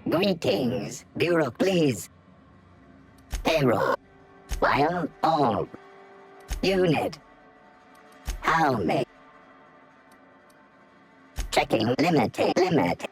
Greetings, Bureau, please. Payroll. While all. Unit. How may. Checking limit.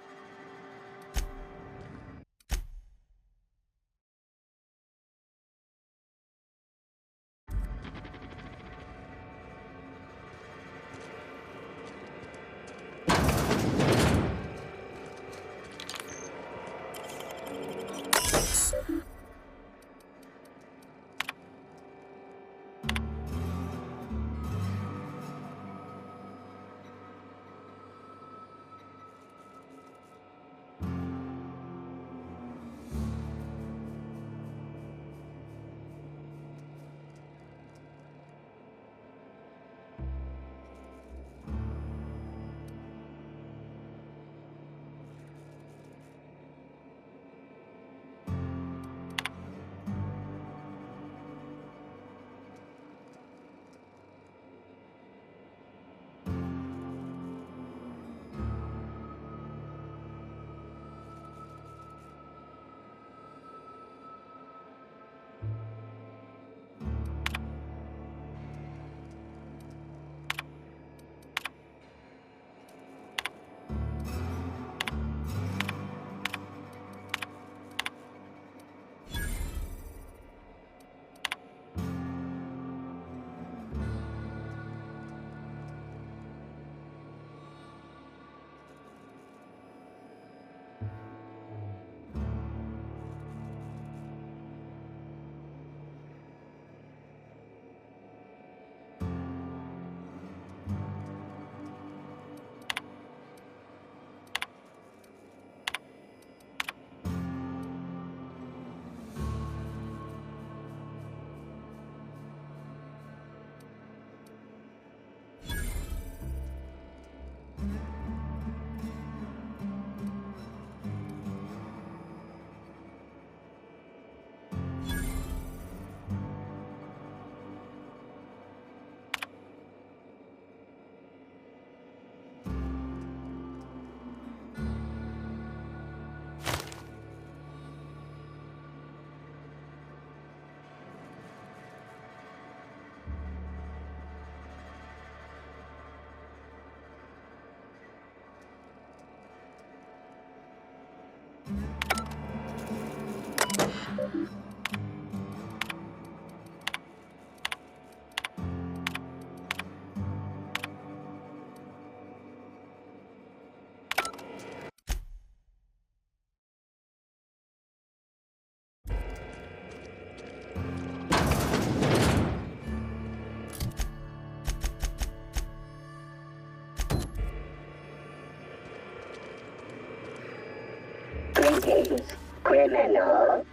Greetings, criminal.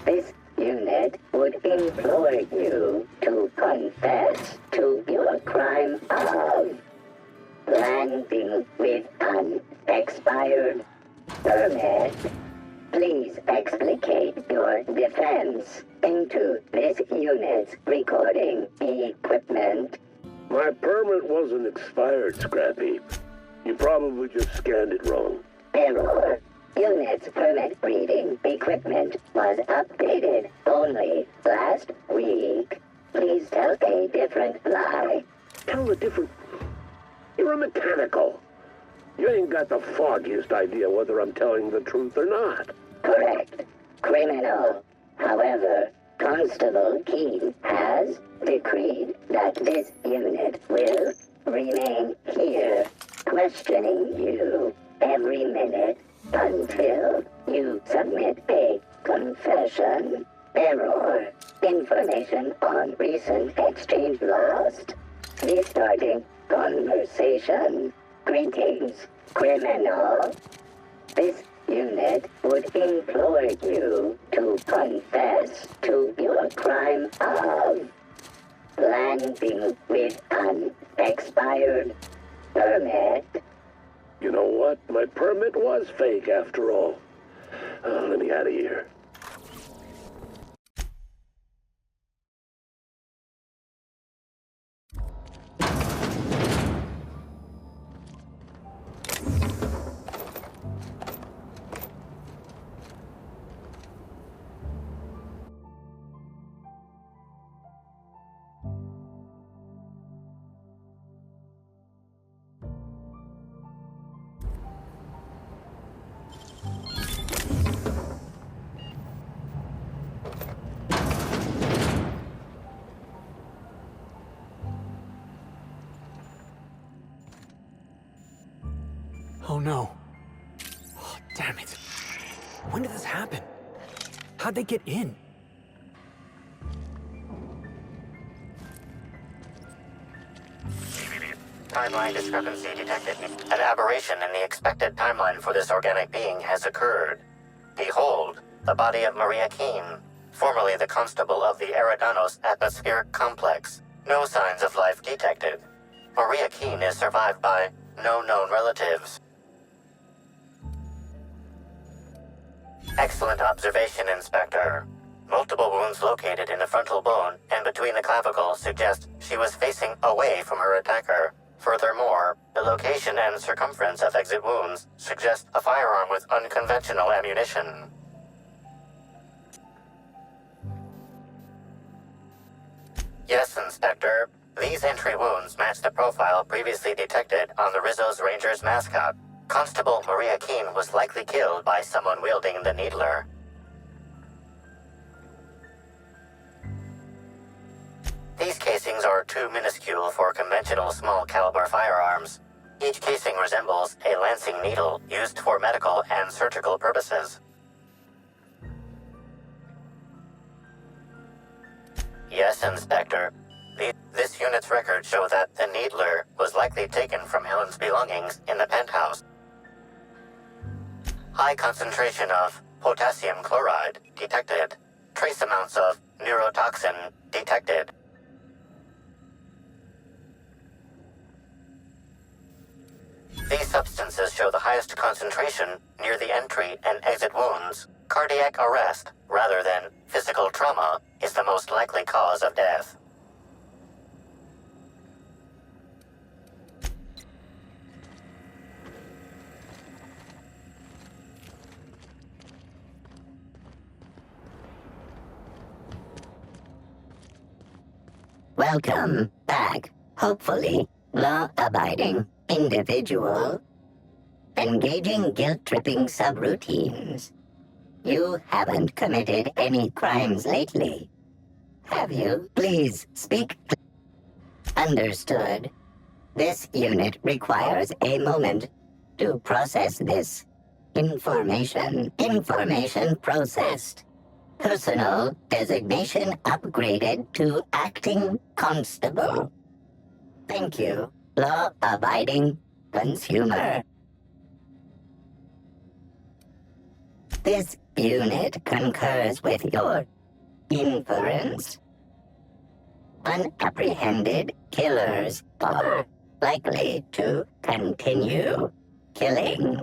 This unit would implore you to confess to your crime of landing with an expired permit. Please explicate your defense into this unit's recording equipment. My permit wasn't expired, Scrappy. You probably just scanned it wrong. Error. Unit's permit reading equipment was updated only last week. Please tell a different lie. Tell a different... You're a mechanical. You ain't got the foggiest idea whether I'm telling the truth or not. Correct. Criminal. However, Constable Keene has decreed that this unit will remain here, questioning you every minute until you submit a confession. Error. Information on recent exchange lost. Restarting conversation. Greetings, criminal. This unit would implore you to confess to your crime of landing with an expired permit. You know what? My permit was fake after all. Let me out of here. Oh no. Oh, damn it. When did this happen? How'd they get in? Timeline discrepancy detected. An aberration in the expected timeline for this organic being has occurred. Behold, the body of Maria Keene, formerly the constable of the Eridanos Atmospheric Complex. No signs of life detected. Maria Keene is survived by no known relatives. Excellent observation, Inspector. Multiple wounds located in the frontal bone and between the clavicles suggest she was facing away from her attacker. Furthermore, the location and circumference of exit wounds suggest a firearm with unconventional ammunition. Yes, Inspector. These entry wounds match the profile previously detected on the Rizzo's Rangers mascot. Constable Maria Keene was likely killed by someone wielding the Needler. These casings are too minuscule for conventional small-caliber firearms. Each casing resembles a lancing needle used for medical and surgical purposes. Yes, Inspector. This unit's records show that the Needler was likely taken from Helen's belongings in the penthouse. High concentration of potassium chloride detected. Trace amounts of neurotoxin detected. These substances show the highest concentration near the entry and exit wounds. Cardiac arrest, rather than physical trauma, is the most likely cause of death. Welcome back, hopefully, law-abiding individual. Engaging guilt-tripping subroutines. You haven't committed any crimes lately, have you? Please speak. Understood. This unit requires a moment to process this information. Information processed. Personal designation upgraded to acting constable. Thank you, law-abiding consumer. This unit concurs with your inference. Unapprehended killers are likely to continue killing.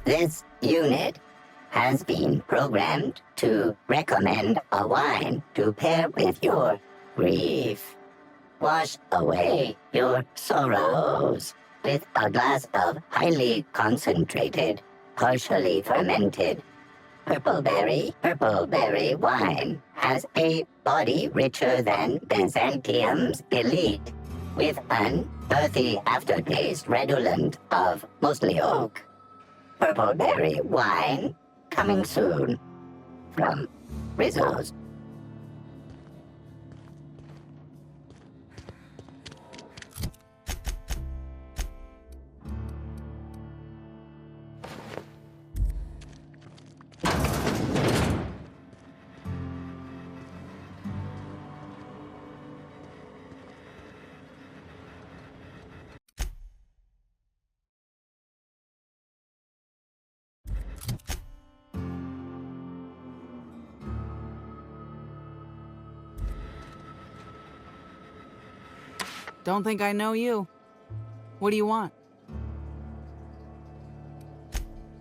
This unit has been programmed to recommend a wine to pair with your grief. Wash away your sorrows with a glass of highly concentrated, partially fermented purple berry wine. Has a body richer than Byzantium's elite, with an earthy aftertaste redolent of mostly oak. Purple berry wine coming soon from Rizzo's. Don't think I know you. What do you want?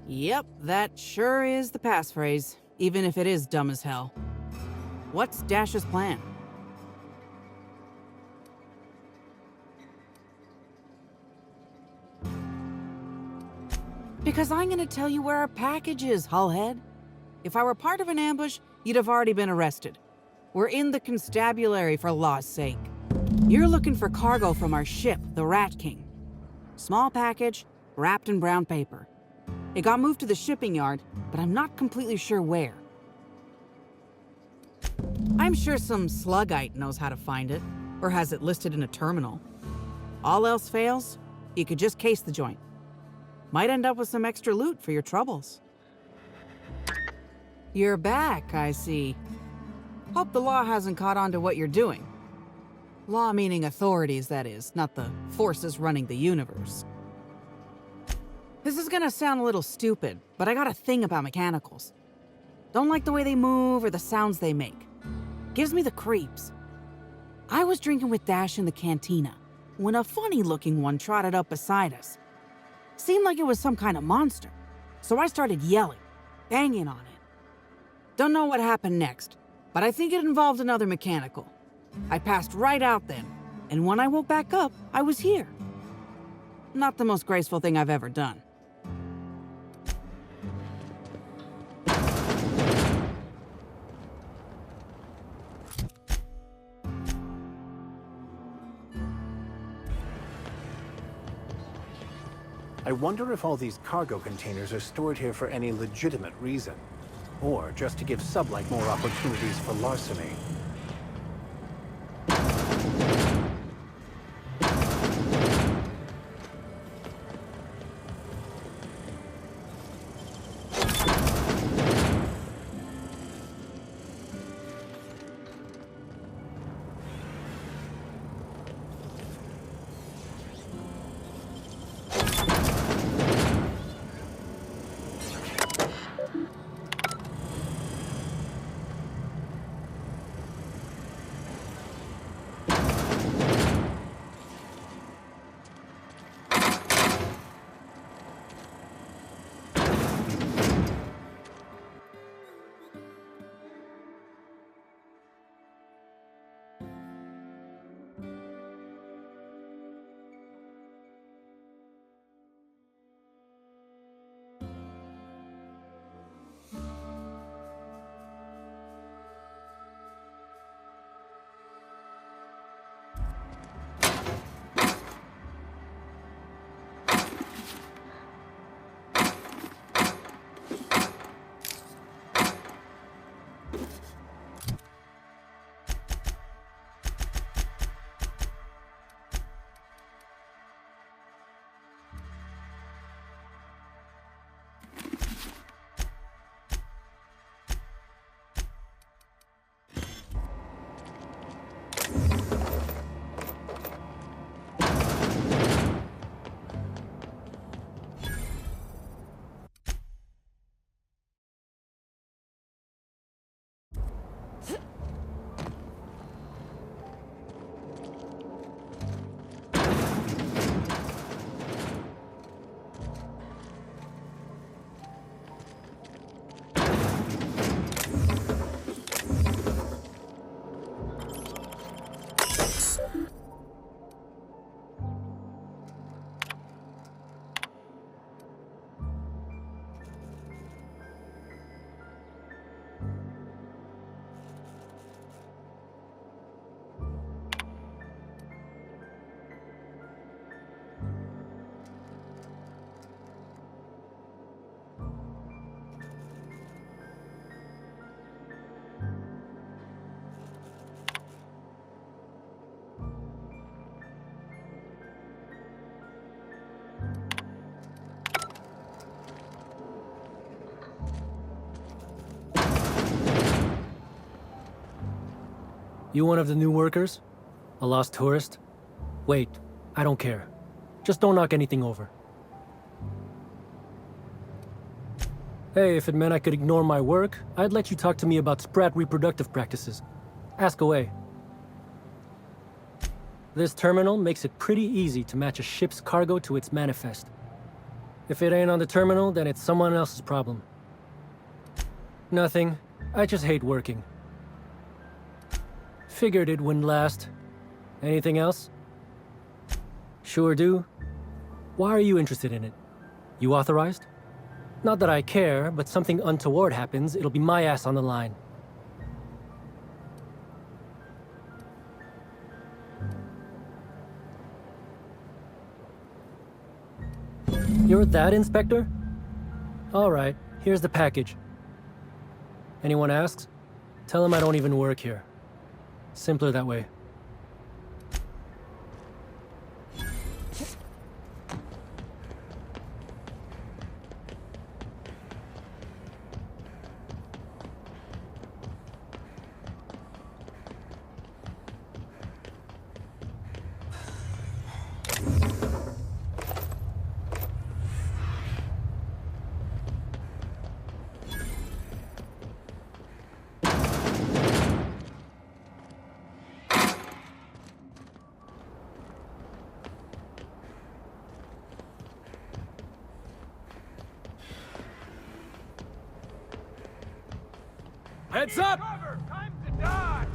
Yep, that sure is the passphrase, even if it is dumb as hell. What's Dash's plan? Because I'm gonna tell you where our package is, Hullhead. If I were part of an ambush, you'd have already been arrested. We're in the constabulary, for law's sake. You're looking for cargo from our ship, the Rat King. Small package, wrapped in brown paper. It got moved to the shipping yard, but I'm not completely sure where. I'm sure some sluggite knows how to find it, or has it listed in a terminal. All else fails, you could just case the joint. Might end up with some extra loot for your troubles. You're back, I see. Hope the law hasn't caught on to what you're doing. Law meaning authorities, that is, not the forces running the universe. This is gonna sound a little stupid, but I got a thing about mechanicals. Don't like the way they move or the sounds they make. Gives me the creeps. I was drinking with Dash in the cantina when a funny-looking one trotted up beside us. Seemed like it was some kind of monster, so I started yelling, banging on it. Don't know what happened next, but I think it involved another mechanical. I passed right out then, and when I woke back up, I was here. Not the most graceful thing I've ever done. I wonder if all these cargo containers are stored here for any legitimate reason, or just to give Sublight more opportunities for larceny. You one of the new workers? A lost tourist? Wait, I don't care. Just don't knock anything over. Hey, if it meant I could ignore my work, I'd let you talk to me about Sprat reproductive practices. Ask away. This terminal makes it pretty easy to match a ship's cargo to its manifest. If it ain't on the terminal, then it's someone else's problem. Nothing. I just hate working. Figured it wouldn't last. Anything else? Sure do. Why are you interested in it? You authorized? Not that I care, but something untoward happens, it'll be my ass on the line. You're that, Inspector? All right, here's the package. Anyone asks? Tell them I don't even work here. Simpler that way. Heads up! Time to die!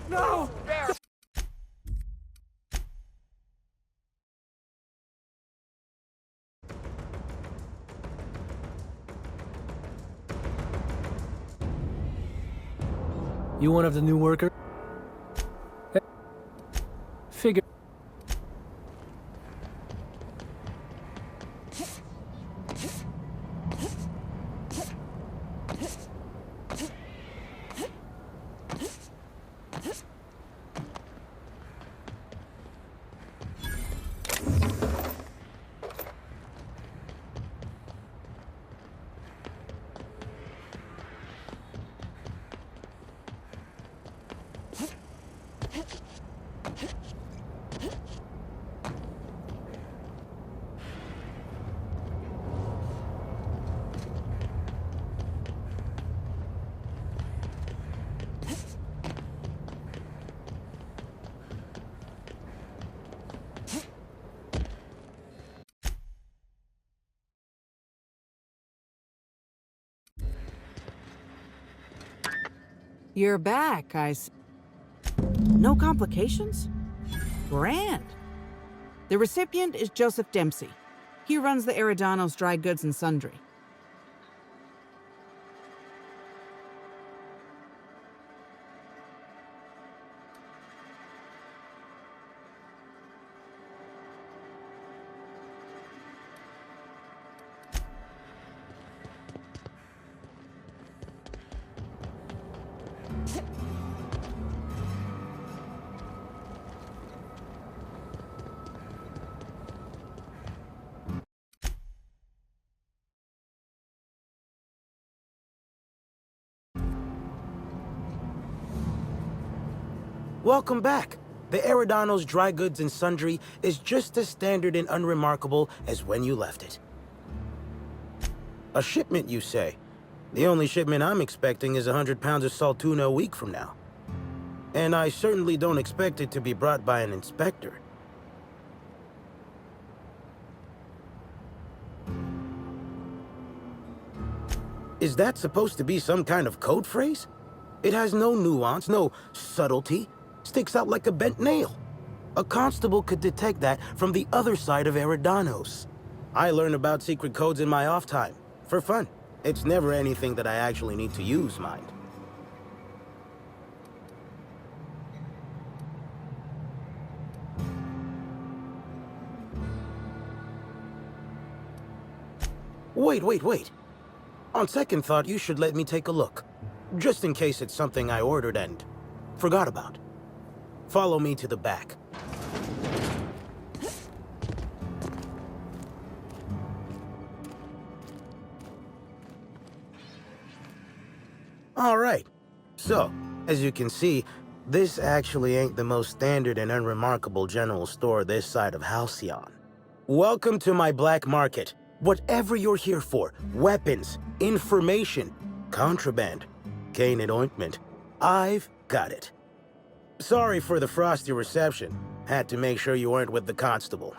No! You one of the new workers? Figure. You're back, No complications? Grand. The recipient is Joseph Dempsey. He runs the Eridanos Dry Goods and Sundry. Welcome back. The Eridanos Dry Goods and Sundry is just as standard and unremarkable as when you left it. A shipment, you say? The only shipment I'm expecting is 100 pounds of saltuna a week from now. And I certainly don't expect it to be brought by an inspector. Is that supposed to be some kind of code phrase? It has no nuance, no subtlety. Sticks out like a bent nail. A constable could detect that from the other side of Eridanos. I learn about secret codes in my off time, for fun. It's never anything that I actually need to use, mind. Wait. On second thought, you should let me take a look. Just in case it's something I ordered and forgot about. Follow me to the back. All right. So, as you can see, this actually ain't the most standard and unremarkable general store this side of Halcyon. Welcome to my black market. Whatever you're here for, weapons, information, contraband, cane and ointment, I've got it. Sorry for the frosty reception. Had to make sure you weren't with the constable.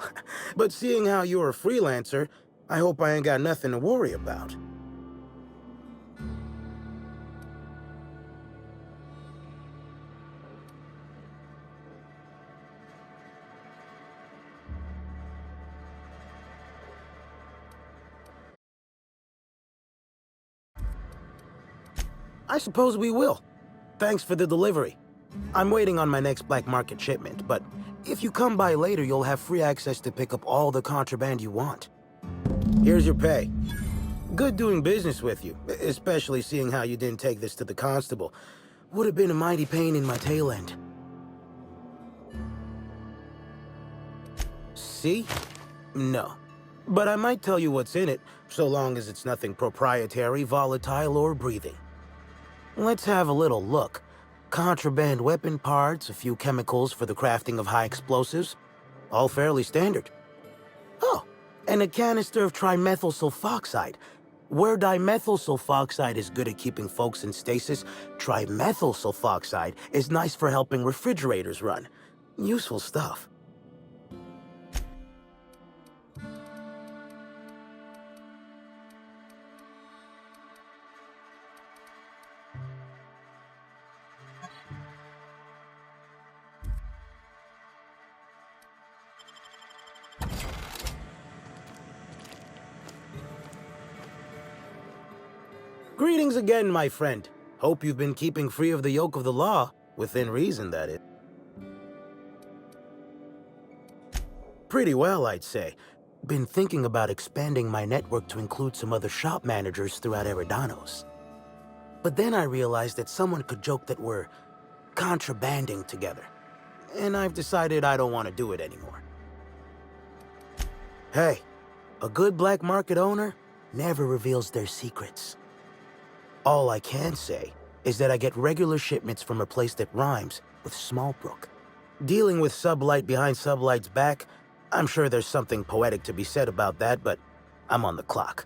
But seeing how you're a freelancer, I hope I ain't got nothing to worry about. I suppose we will. Thanks for the delivery. I'm waiting on my next black market shipment, but if you come by later, you'll have free access to pick up all the contraband you want. Here's your pay. Good doing business with you, especially seeing how you didn't take this to the constable. Would have been a mighty pain in my tail end. See? No. But I might tell you what's in it, so long as it's nothing proprietary, volatile, or breathing. Let's have a little look. Contraband weapon parts, a few chemicals for the crafting of high explosives. All fairly standard. Oh, and a canister of trimethyl sulfoxide. Where dimethyl sulfoxide is good at keeping folks in stasis, trimethyl sulfoxide is nice for helping refrigerators run. Useful stuff. Greetings again, my friend. Hope you've been keeping free of the yoke of the law, within reason, that is. Pretty well, I'd say. Been thinking about expanding my network to include some other shop managers throughout Eridanos. But then I realized that someone could joke that we're contrabanding together. And I've decided I don't want to do it anymore. Hey, a good black market owner never reveals their secrets. All I can say is that I get regular shipments from a place that rhymes with Smallbrook. Dealing with Sublight behind Sublight's back, I'm sure there's something poetic to be said about that, but I'm on the clock.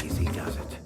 Easy does it.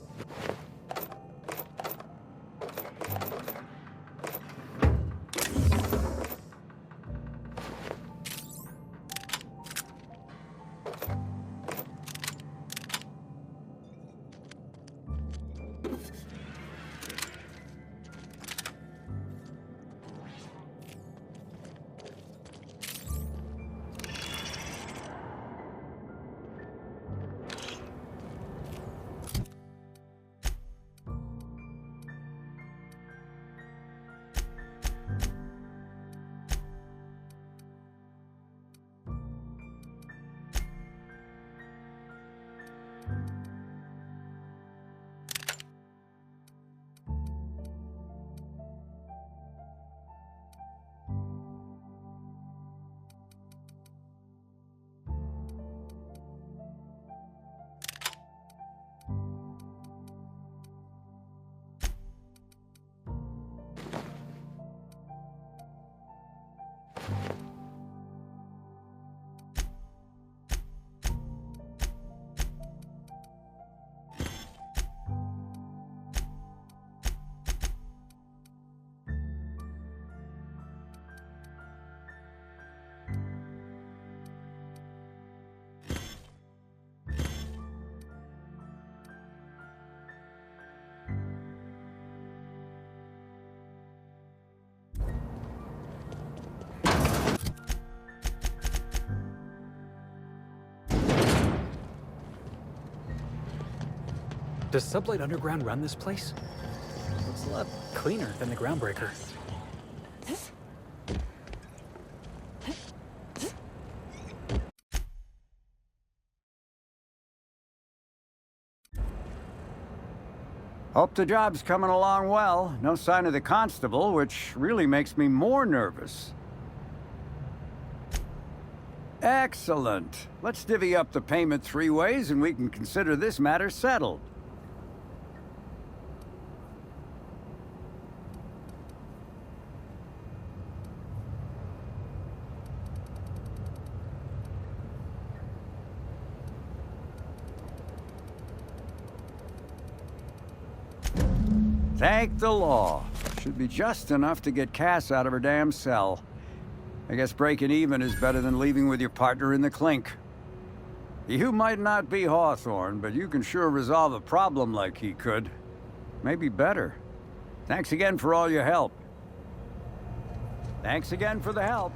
Does Sublight Underground run this place? Looks a lot cleaner than the Groundbreaker. Hope the job's coming along well. No sign of the constable, which really makes me more nervous. Excellent. Let's divvy up the payment 3 ways and we can consider this matter settled. Thank the law. Should be just enough to get Cass out of her damn cell. I guess breaking even is better than leaving with your partner in the clink. You might not be Hawthorne, but you can sure resolve a problem like he could. Maybe better. Thanks again for all your help. Thanks again for the help.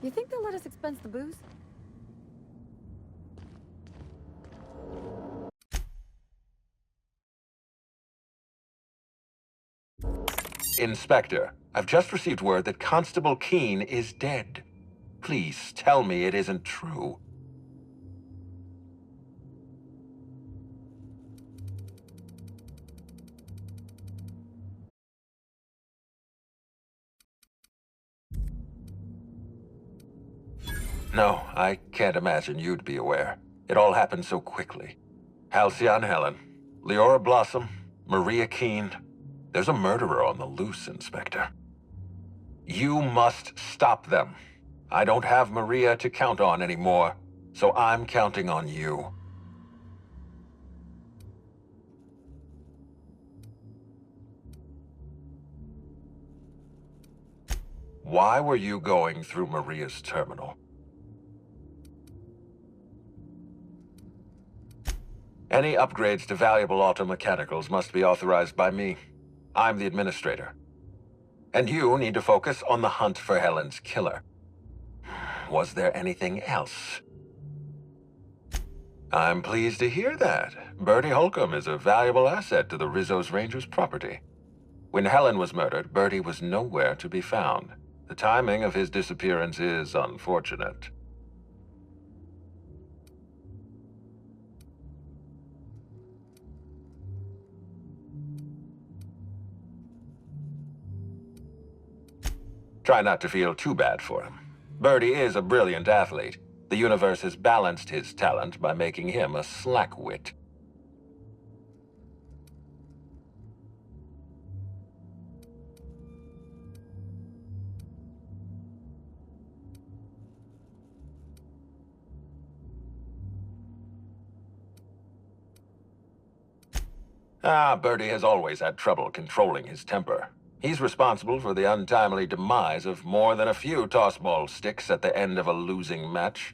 You think they'll let us expense the booze? Inspector, I've just received word that Constable Keene is dead. Please tell me it isn't true. No, I can't imagine you'd be aware. It all happened so quickly. Halcyon Helen, Leora Blossom, Maria Keene. There's a murderer on the loose, Inspector. You must stop them. I don't have Maria to count on anymore, so I'm counting on you. Why were you going through Maria's terminal? Any upgrades to valuable automechanicals must be authorized by me. I'm the administrator. And you need to focus on the hunt for Helen's killer. Was there anything else? I'm pleased to hear that. Bertie Holcomb is a valuable asset to the Rizzo's Rangers property. When Helen was murdered, Bertie was nowhere to be found. The timing of his disappearance is unfortunate. Try not to feel too bad for him. Bertie is a brilliant athlete. The universe has balanced his talent by making him a slackwit. Bertie has always had trouble controlling his temper. He's responsible for the untimely demise of more than a few tossball sticks at the end of a losing match.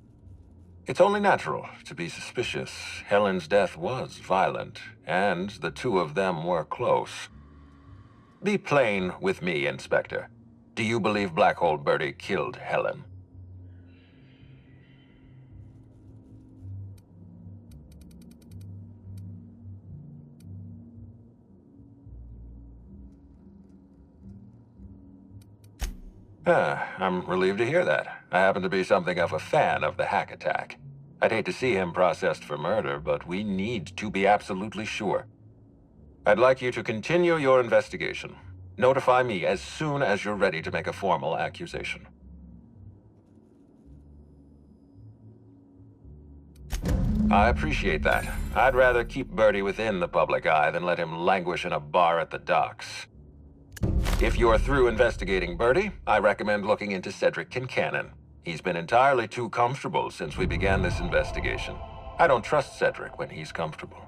It's only natural to be suspicious. Helen's death was violent, and the two of them were close. Be plain with me, Inspector. Do you believe Black Hole Bertie killed Helen? I'm relieved to hear that. I happen to be something of a fan of the hack attack. I'd hate to see him processed for murder, but we need to be absolutely sure. I'd like you to continue your investigation. Notify me as soon as you're ready to make a formal accusation. I appreciate that. I'd rather keep Bertie within the public eye than let him languish in a bar at the docks. If you're through investigating Bertie, I recommend looking into Cedric Kincannon. He's been entirely too comfortable since we began this investigation. I don't trust Cedric when he's comfortable.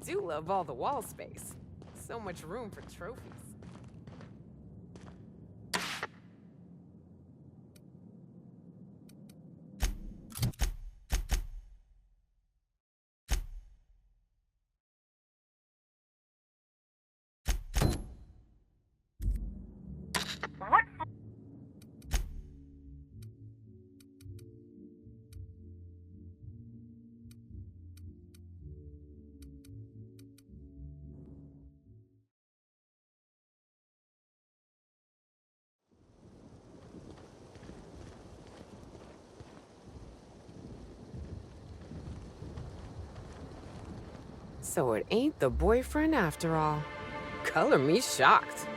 do love all the wall space. So much room for trophies. So it ain't the boyfriend after all. Color me shocked.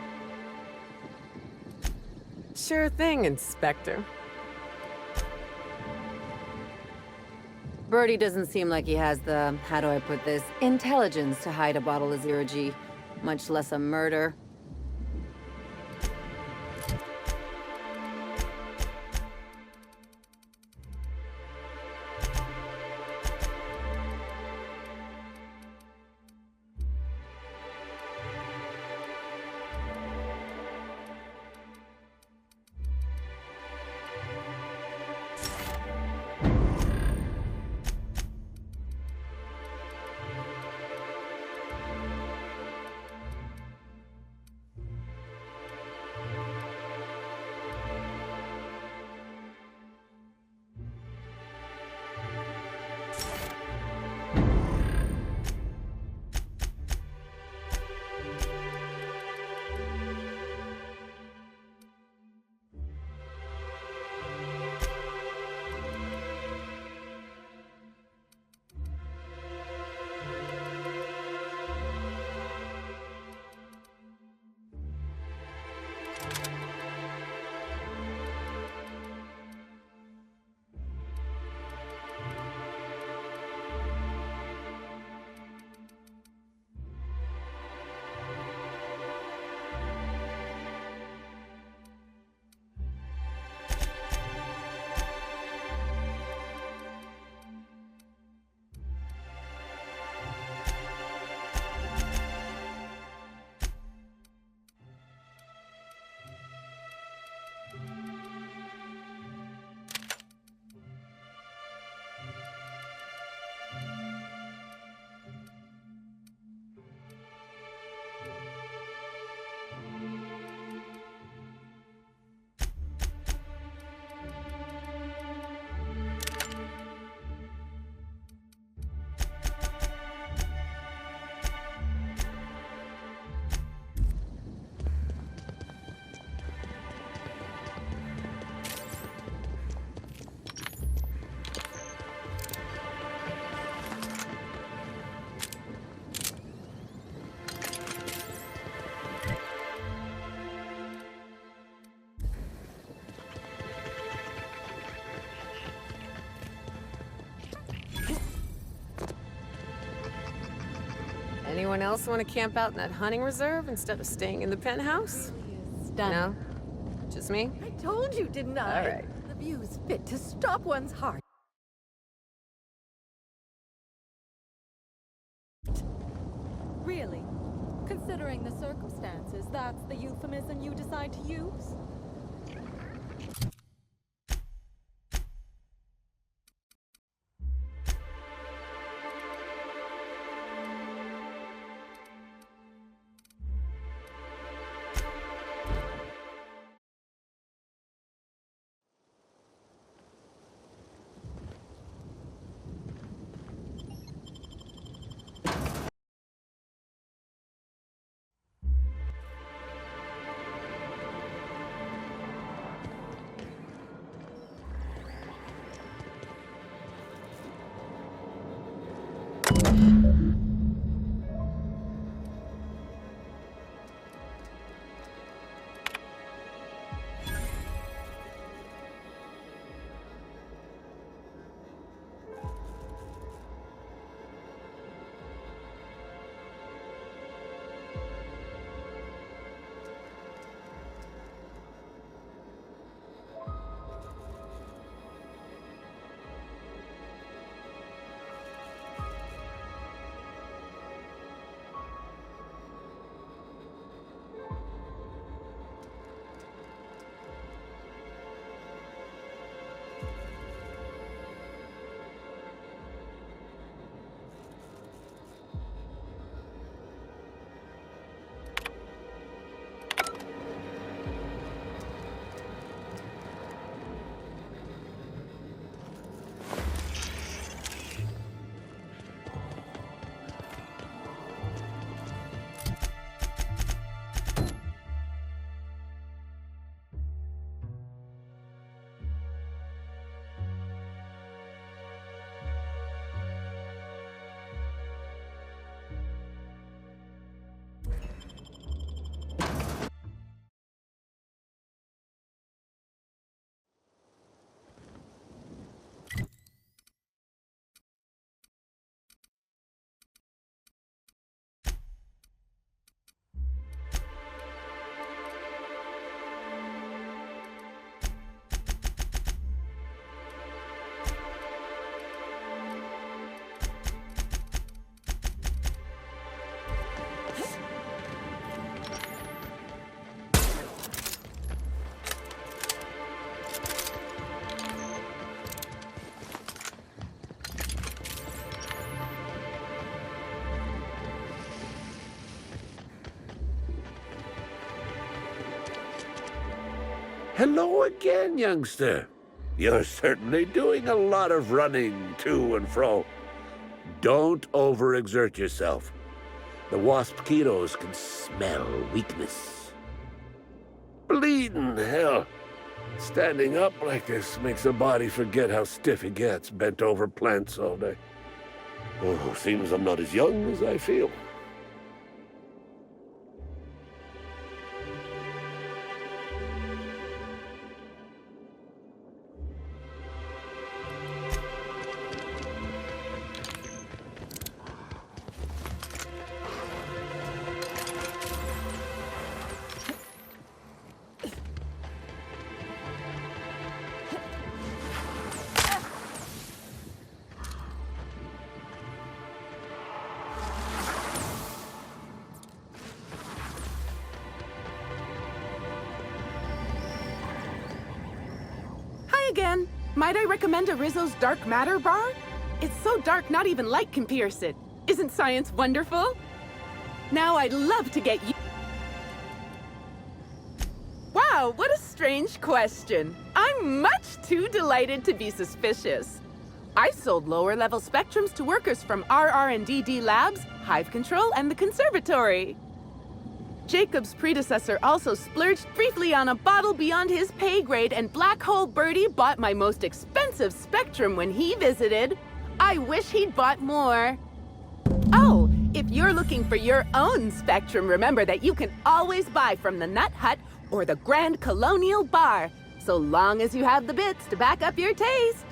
Sure thing, Inspector. Birdie doesn't seem like he has the, how do I put this, intelligence to hide a bottle of Zero G, much less a murder. Anyone else want to camp out in that hunting reserve instead of staying in the penthouse? No? Just me? I told you, didn't I? All right. The view's fit to stop one's heart. Really? Considering the circumstances, that's the euphemism you decide to use? Hello again, youngster. You're certainly doing a lot of running to and fro. Don't overexert yourself. The wasp-ketos can smell weakness. Bleeding hell. Standing up like this makes the body forget how stiff it gets, bent over plants all day. Oh, seems I'm not as young as I feel. Again, might I recommend a Rizzo's Dark Matter bar? It's so dark not even light can pierce it. Isn't science wonderful? Now I'd love to get you... Wow, what a strange question. I'm much too delighted to be suspicious. I sold lower-level spectrums to workers from RR&DD Labs, Hive Control, and the Conservatory. Jacob's predecessor also splurged briefly on a bottle beyond his pay grade, and Black Hole Birdie bought my most expensive spectrum when he visited. I wish he'd bought more. Oh, if you're looking for your own spectrum, remember that you can always buy from the Nut Hut or the Grand Colonial Bar, so long as you have the bits to back up your taste.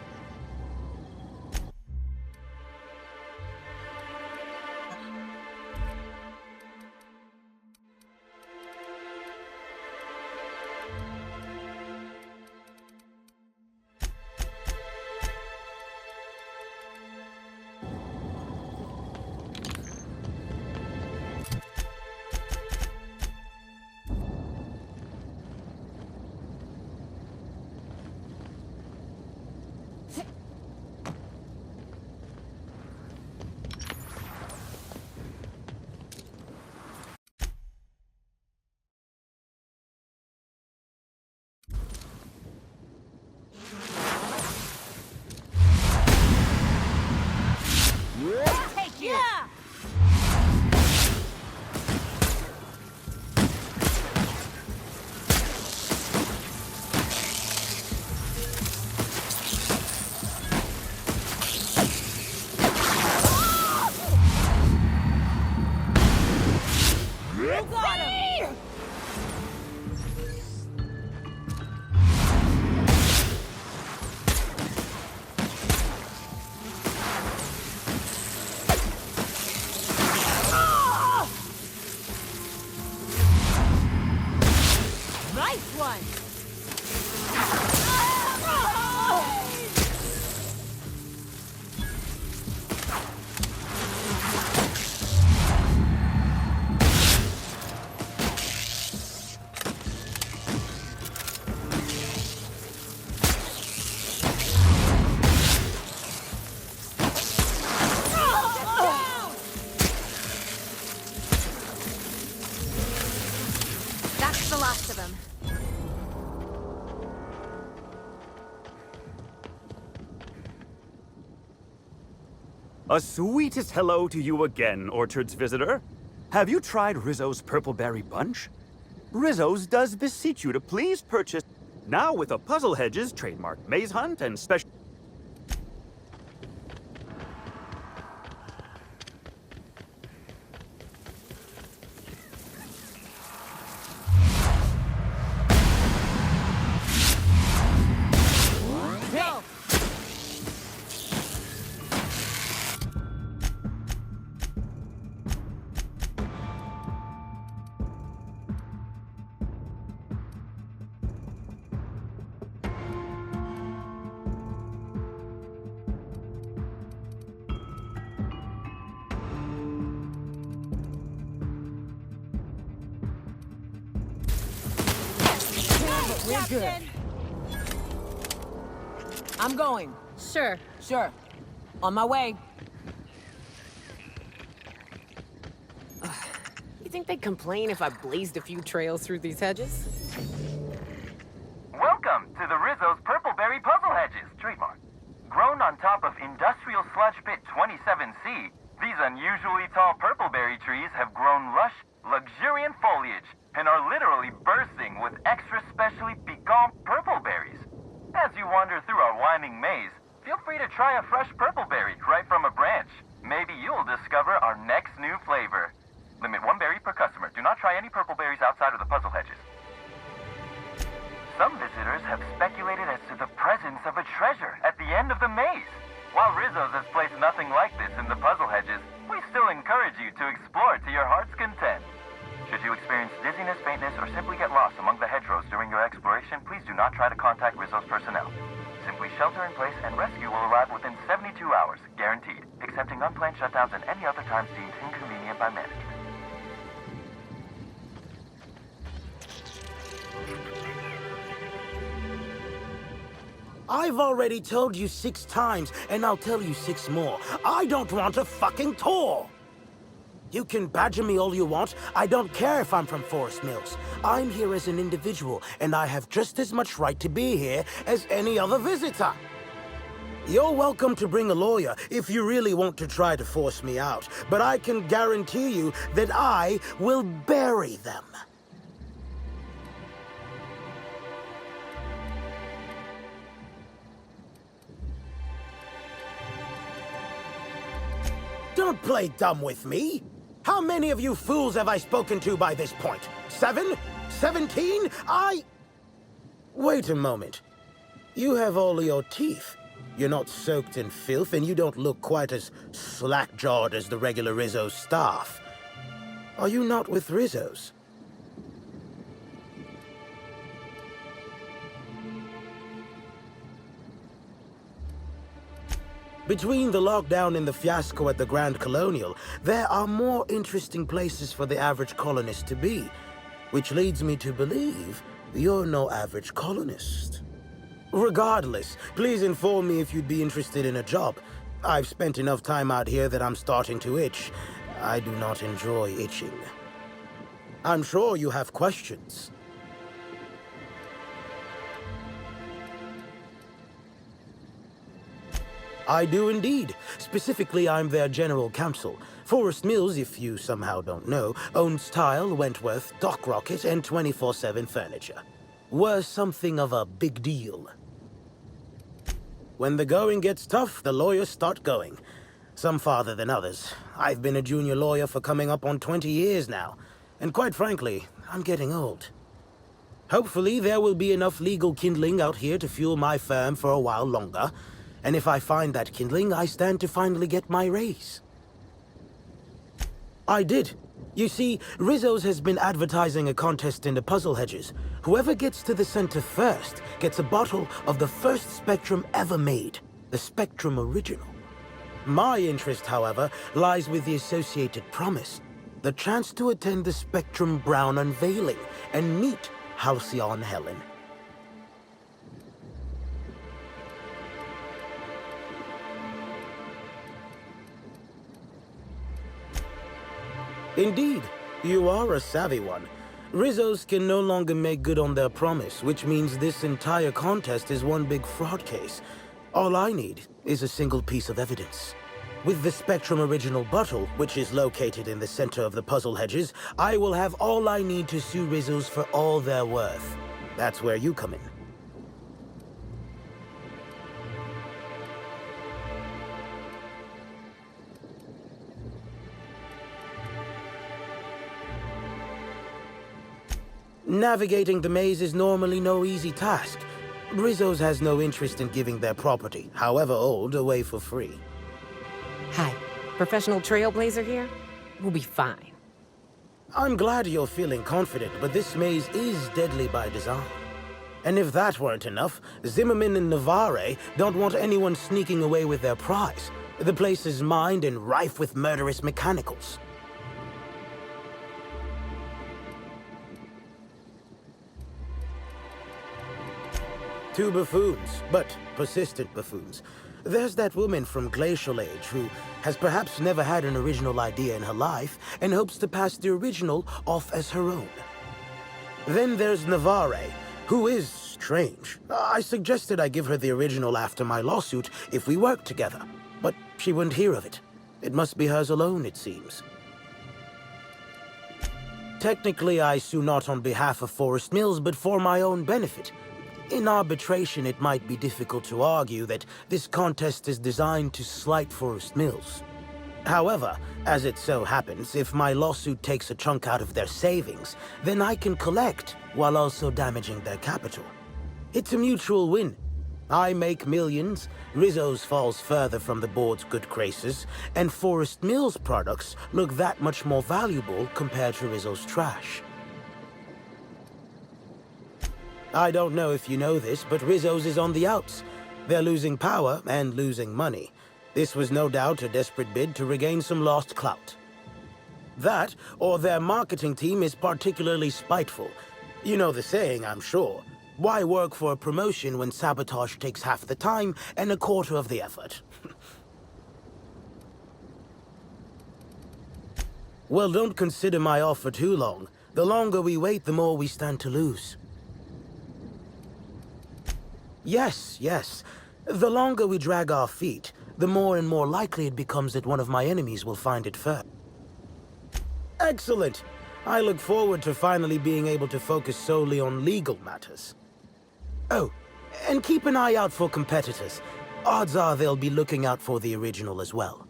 A sweetest hello to you again, Orchard's visitor. Have you tried Rizzo's Purple Berry Bunch? Rizzo's does beseech you to please purchase, now with a Puzzle Hedges trademark maze hunt and special... We're good. I'm going. Sure. Sure. On my way. You think they'd complain if I blazed a few trails through these hedges? to try a fresh purple berry right from a branch. Maybe you'll discover our next new flavor. Limit 1 berry per customer. Do not try any purple berries outside of the puzzle hedges. Some visitors have speculated as to the presence of a treasure at the end of the maze. While Rizzo's has placed nothing like this in the puzzle hedges, we still encourage you to explore to your heart's content. Should you experience dizziness, faintness, or simply get lost among the hedgerows during your exploration, please do not try to contact Rizzo's personnel. Simply shelter in place and rescue will arrive within 72 hours, guaranteed, excepting unplanned shutdowns and any other times deemed inconvenient by management. I've already told you 6 times, and I'll tell you 6 more. I don't want a fucking tour! You can badger me all you want. I don't care if I'm from Forest Mills. I'm here as an individual, and I have just as much right to be here as any other visitor. You're welcome to bring a lawyer if you really want to try to force me out, but I can guarantee you that I will bury them. Don't play dumb with me. How many of you fools have I spoken to by this point? 7? 17? Wait a moment. You have all your teeth. You're not soaked in filth, and you don't look quite as slack-jawed as the regular Rizzo staff. Are you not with Rizzo's? Between the lockdown and the fiasco at the Grand Colonial, there are more interesting places for the average colonist to be, which leads me to believe you're no average colonist. Regardless, please inform me if you'd be interested in a job. I've spent enough time out here that I'm starting to itch. I do not enjoy itching. I'm sure you have questions. I do indeed. Specifically, I'm their general counsel. Forest Mills, if you somehow don't know, owns Tile, Wentworth, Dock Rocket, and 24/7 Furniture. We're something of a big deal. When the going gets tough, the lawyers start going. Some farther than others. I've been a junior lawyer for coming up on 20 years now. And quite frankly, I'm getting old. Hopefully, there will be enough legal kindling out here to fuel my firm for a while longer. And if I find that kindling, I stand to finally get my raise. I did. You see, Rizzo's has been advertising a contest in the puzzle hedges. Whoever gets to the center first gets a bottle of the first Spectrum ever made, the Spectrum Original. My interest, however, lies with the associated promise, the chance to attend the Spectrum Brown unveiling and meet Halcyon Helen. Indeed, you are a savvy one. Rizzo's can no longer make good on their promise, which means this entire contest is one big fraud case. All I need is a single piece of evidence. With the Spectrum Original bottle, which is located in the center of the puzzle hedges, I will have all I need to sue Rizzo's for all they're worth. That's where you come in. Navigating the maze is normally no easy task. Rizzo's has no interest in giving their property, however old, away for free. Hi, professional trailblazer here? We'll be fine. I'm glad you're feeling confident, but this maze is deadly by design. And if that weren't enough, Zimmerman and Navarre don't want anyone sneaking away with their prize. The place is mined and rife with murderous mechanicals. Two buffoons, but persistent buffoons. There's that woman from Glacial Age who has perhaps never had an original idea in her life and hopes to pass the original off as her own. Then there's Navarre, who is strange. I suggested I give her the original after my lawsuit if we worked together, but she wouldn't hear of it. It must be hers alone, it seems. Technically, I sue not on behalf of Forest Mills, but for my own benefit. In arbitration, it might be difficult to argue that this contest is designed to slight Forest Mills. However, as it so happens, if my lawsuit takes a chunk out of their savings, then I can collect while also damaging their capital. It's a mutual win. I make millions, Rizzo's falls further from the board's good graces, and Forest Mills products look that much more valuable compared to Rizzo's trash. I don't know if you know this, but Rizzo's is on the outs. They're losing power and losing money. This was no doubt a desperate bid to regain some lost clout. That, or their marketing team is particularly spiteful. You know the saying, I'm sure. Why work for a promotion when sabotage takes half the time and a quarter of the effort? Well, don't consider my offer too long. The longer we wait, the more we stand to lose. Yes. The longer we drag our feet, the more and more likely it becomes that one of my enemies will find it first. Excellent. I look forward to finally being able to focus solely on legal matters. Oh, and keep an eye out for competitors. Odds are they'll be looking out for the original as well.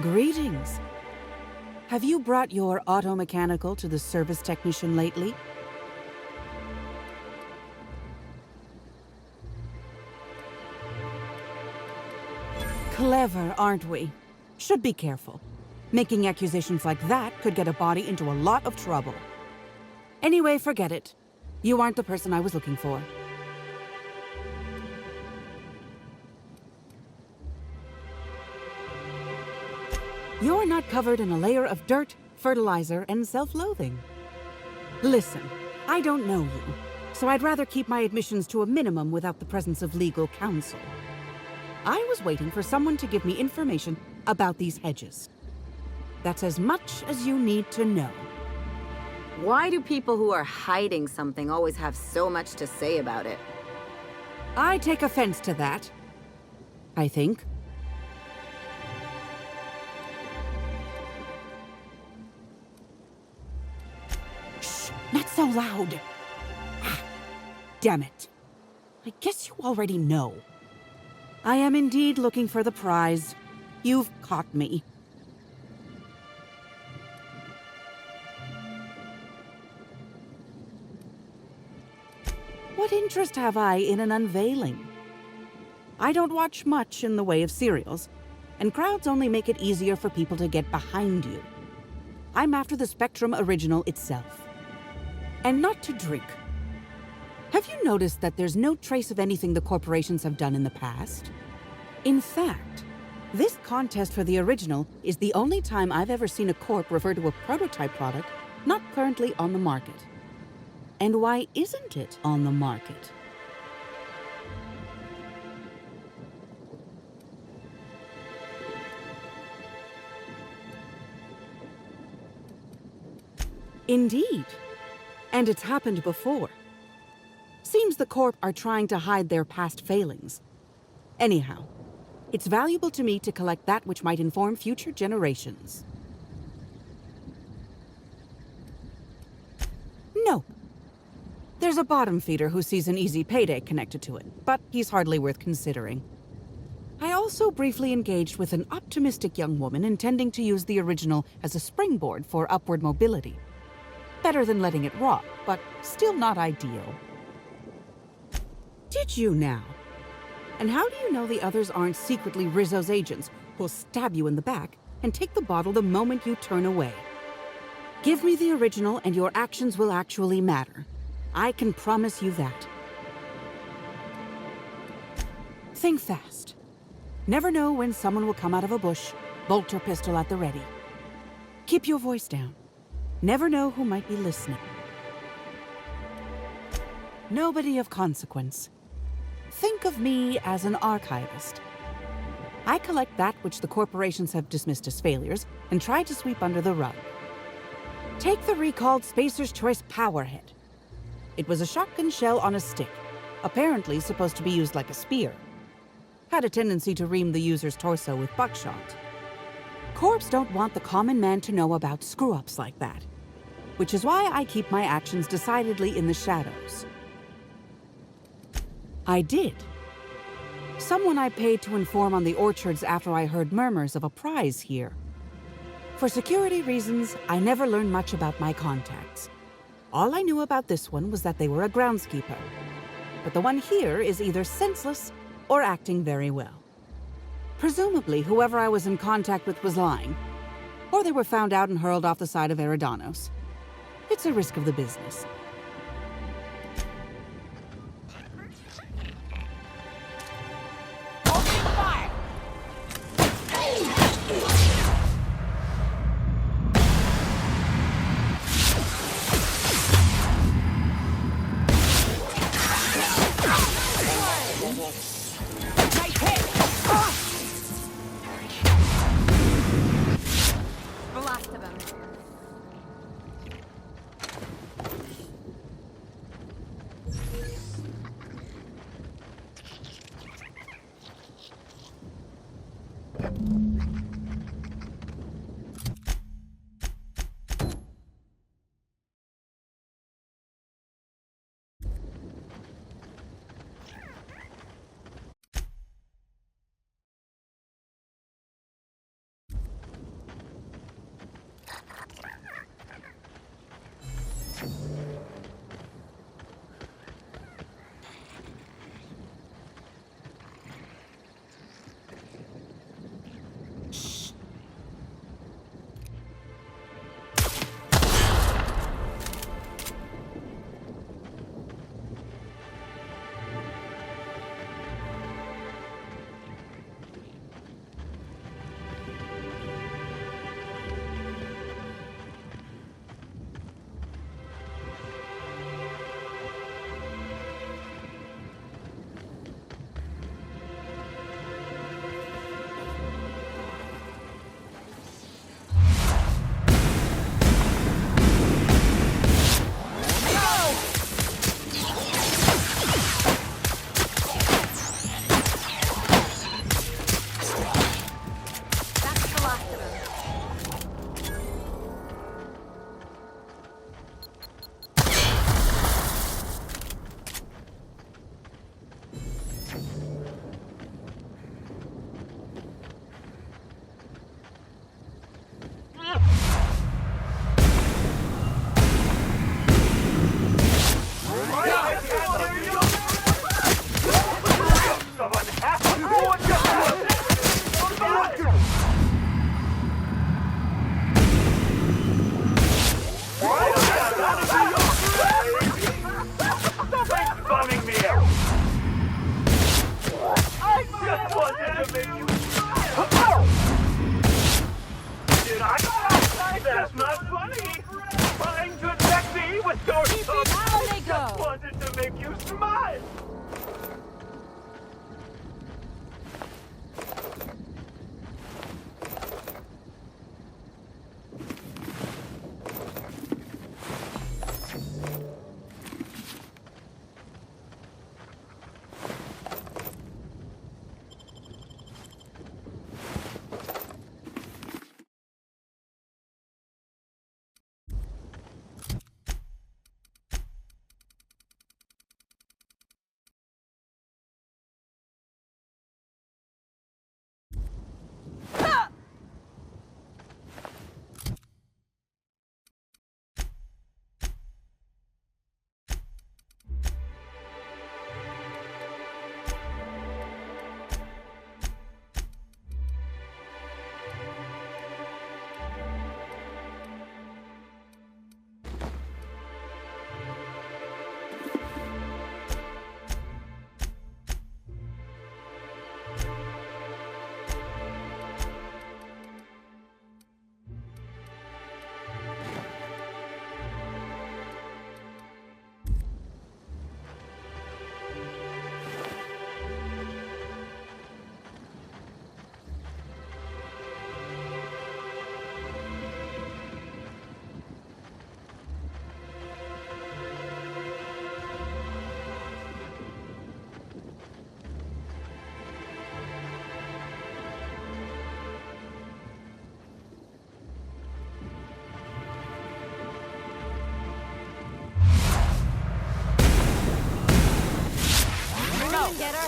Greetings. Have you brought your auto-mechanical to the service technician lately? Clever, aren't we? Should be careful. Making accusations like that could get a body into a lot of trouble. Anyway, forget it. You aren't the person I was looking for. You're not covered in a layer of dirt, fertilizer, and self-loathing. Listen, I don't know you, so I'd rather keep my admissions to a minimum without the presence of legal counsel. I was waiting for someone to give me information about these hedges. That's as much as you need to know. Why do people who are hiding something always have so much to say about it? I take offense to that, I think. Not so loud. Ah, damn it. I guess you already know. I am indeed looking for the prize. You've caught me. What interest have I in an unveiling? I don't watch much in the way of serials, and crowds only make it easier for people to get behind you. I'm after the Spectrum original itself. And not to drink. Have you noticed that there's no trace of anything the corporations have done in the past? In fact, this contest for the original is the only time I've ever seen a corp refer to a prototype product not currently on the market. And why isn't it on the market? Indeed. And it's happened before. Seems the Corp are trying to hide their past failings. Anyhow, it's valuable to me to collect that which might inform future generations. No. There's a bottom feeder who sees an easy payday connected to it, but he's hardly worth considering. I also briefly engaged with an optimistic young woman intending to use the original as a springboard for upward mobility. Better than letting it rot, but still not ideal. Did you now? And how do you know the others aren't secretly Rizzo's agents who'll stab you in the back and take the bottle the moment you turn away? Give me the original and your actions will actually matter. I can promise you that. Think fast. Never know when someone will come out of a bush, bolt or pistol at the ready. Keep your voice down. Never know who might be listening. Nobody of consequence. Think of me as an archivist. I collect that which the corporations have dismissed as failures and try to sweep under the rug. Take the recalled Spacer's Choice Powerhead. It was a shotgun shell on a stick, apparently supposed to be used like a spear. Had a tendency to ream the user's torso with buckshot. Corps don't want the common man to know about screw-ups like that, which is why I keep my actions decidedly in the shadows. I did. Someone I paid to inform on the orchards after I heard murmurs of a prize here. For security reasons, I never learned much about my contacts. All I knew about this one was that they were a groundskeeper. But the one here is either senseless or acting very well. Presumably, whoever I was in contact with was lying. Or they were found out and hurled off the side of Eridanos. It's a risk of the business.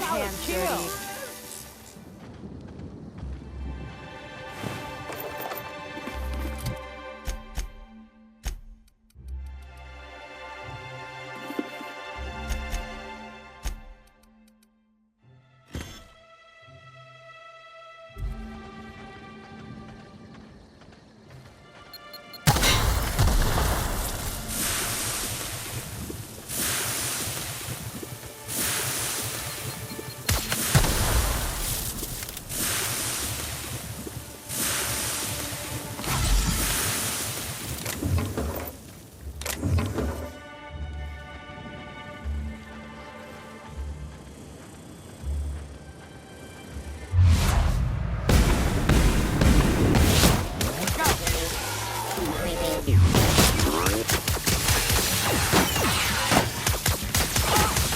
hands dirty.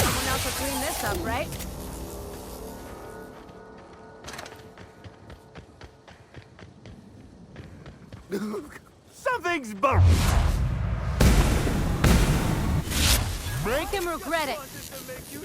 Someone else will clean this up, right? Something's burnt! Make him regret it. To make you